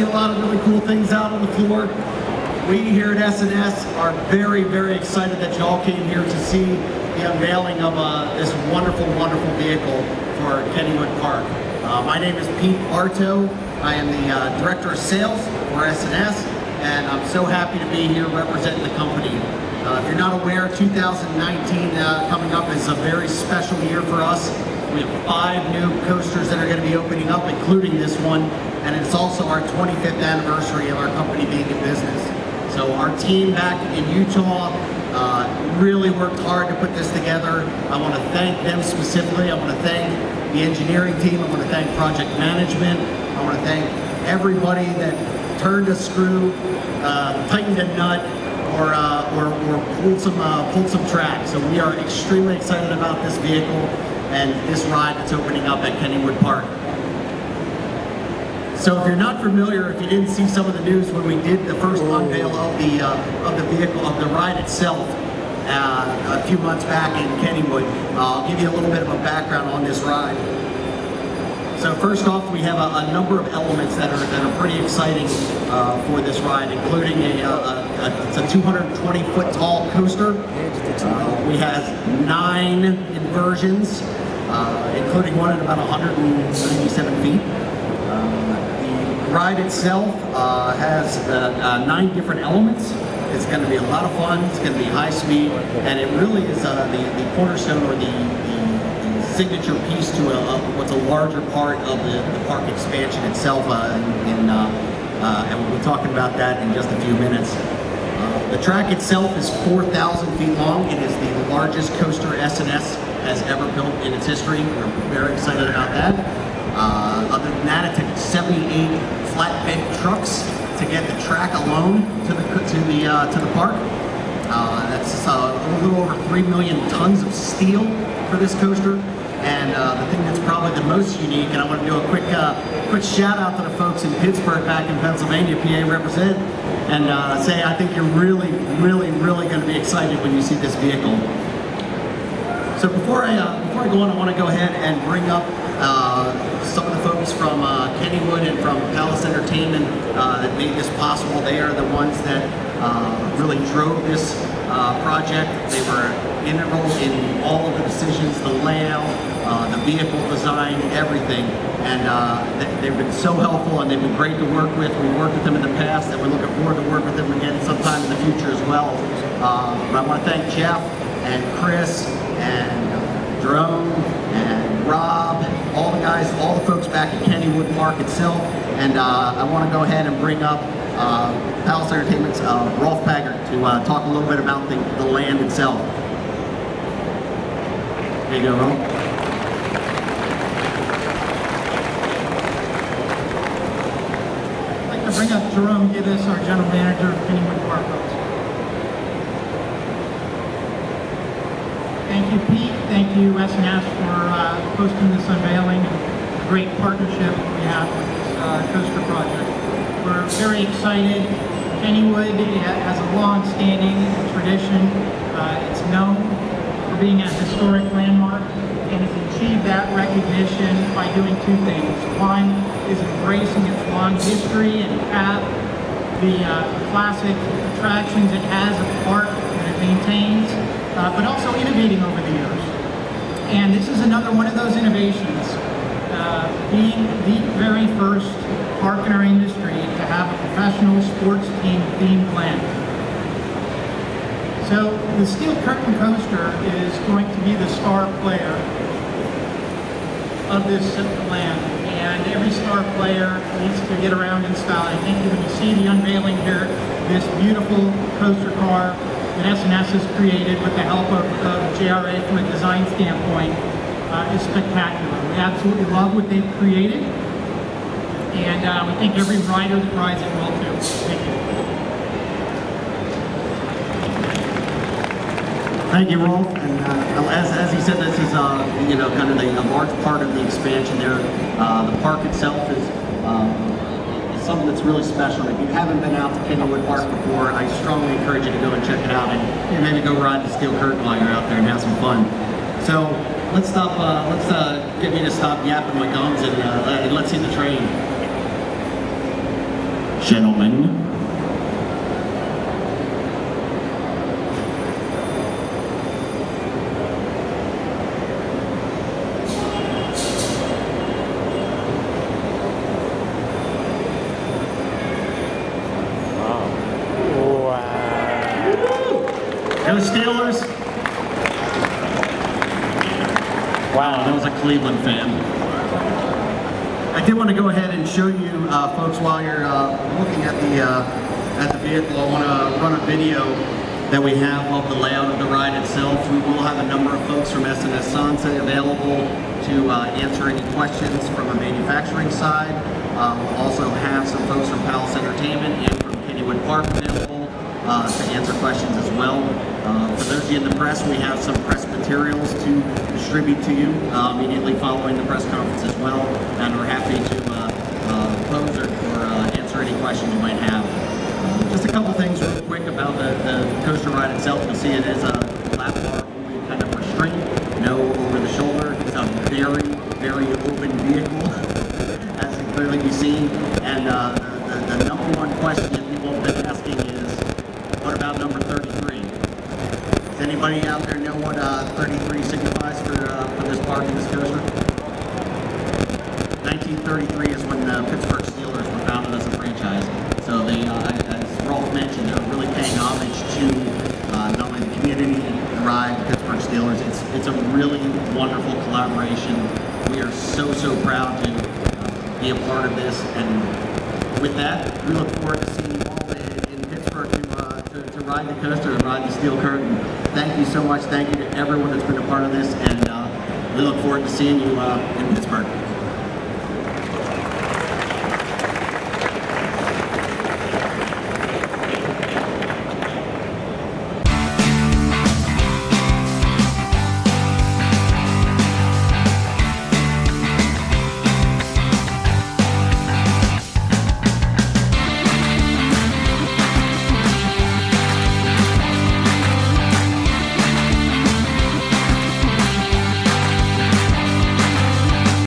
see a lot of really cool things out on the floor. We here at S&S are very, very excited that you all came here to see the unveiling of this wonderful, wonderful vehicle for Kennywood Park. My name is Pete Bartow. I am the Director of Sales for S&S, and I'm so happy to be here representing the company. If you're not aware, 2019 coming up is a very special year for us. We have 5 new coasters that are going to be opening up, including this one, and it's also our 25th anniversary of our company being in business. So our team back in Utah really worked hard to put this together. I want to thank them specifically. I want to thank the engineering team. I want to thank project management. I want to thank everybody that turned a screw, tightened a nut, or pulled some track. So we are extremely excited about this vehicle and this ride that's opening up at Kennywood Park. So if you're not familiar, if you didn't see some of the news when we did the first unveil of the vehicle, of the ride itself, a few months back in Kennywood, I'll give you a little bit of a background on this ride. So first off, we have a number of elements that are pretty exciting for this ride, including it's a 220-foot tall coaster. We have 9 inversions, including one at about 197 feet. The ride itself has 9 different elements. It's going to be a lot of fun. It's going to be high speed, and it really is the cornerstone or the signature piece to what's a larger part of the park expansion itself, and we'll be talking about that in just a few minutes. The track itself is 4,000 feet long. It is the largest coaster S&S has ever built in its history. We're very excited about that. Other than that, it took 78 flatbed trucks to get the track alone to the park. That's a little over 3 million tons of steel for this coaster. And the thing that's probably the most unique, and I want to do a quick shout out to the folks in Pittsburgh, back in Pennsylvania, PA represent, and say I think you're really, really, really going to be excited when you see this vehicle. So before I go on, I want to go ahead and bring up some of the folks from Kennywood and from Palace Entertainment that made this possible. They are the ones that really drove this project. They were integral in all of the decisions, the layout, the vehicle design, everything. And they've been so helpful, and they've been great to work with. We worked with them in the past, and we're looking forward to work with them again sometime in the future as well. But I want to thank Jeff and Chris and Jerome and Rob, all the guys, all the folks back at Kennywood Park itself. And I want to go ahead and bring up Palace Entertainment's Rolf Paggert to talk a little bit about the land itself. There you go, Rolf. I'd like to bring up Jerome Gibbs, our General Manager of Kennywood Park. Thank you, Pete. Thank you, S&S, for hosting this unveiling and the great partnership we have with this coaster project. We're very excited. Kennywood has a long-standing tradition. It's known for being a historic landmark, and has achieved that recognition by doing 2 things. One is embracing its long history and have the classic attractions it has at the park that it maintains, but also innovating over the years. And this is another one of those innovations, being the very first park in our industry to have a professional sports team themed land. So the Steel Curtain Coaster is going to be the star player of this land, and every star player needs to get around in style. I think when you see the unveiling here, this beautiful coaster car that S&S has created with the help of JRA from a design standpoint is spectacular. We absolutely love what they've created, and we think every rider that rides it will too. Thank you. Thank you, Rolf. And as he said, this is kind of a large part of the expansion there. The park itself is something that's really special. If you haven't been out to Kennywood Park before, I strongly encourage you to go and check it out, and maybe go ride the Steel Curtain while you're out there and have some fun. So let's get me to stop yapping my gums, and let's see the train. gentlemen. Go Steelers! Wow, that was a Cleveland fan. I did want to go ahead and show you folks while you're looking at the vehicle. I want to run a video that we have of the layout of the ride itself. We will have a number of folks from SNS Sansa available to answer any questions from a manufacturing side. We'll also have some folks from Palace Entertainment and from Kennywood Park available to answer questions as well. For those of you in the press, we have some press materials to distribute to you immediately following the press conference as well, and we're happy to pose or answer any questions you might have. Just a couple things real quick about the coaster ride itself. You'll see it is a lap bar only kind of restraint, no over the shoulder. It's a very, very open vehicle, as can clearly be seen. And the number one question people have been asking is, what about number 33? Does anybody out there know what 33 signifies for this park and this coaster? 1933 is when the Pittsburgh Steelers were founded as a franchise. So they, as Rolf mentioned, they're really paying homage to not only the community, the ride, the Pittsburgh Steelers. It's a really wonderful collaboration. We are so proud to be a part of this. And with that, we look forward to seeing you all in Pittsburgh to ride the coaster and ride the steel curtain. Thank you so much. Thank you to everyone that's been a part of this, and we look forward to seeing you in Pittsburgh.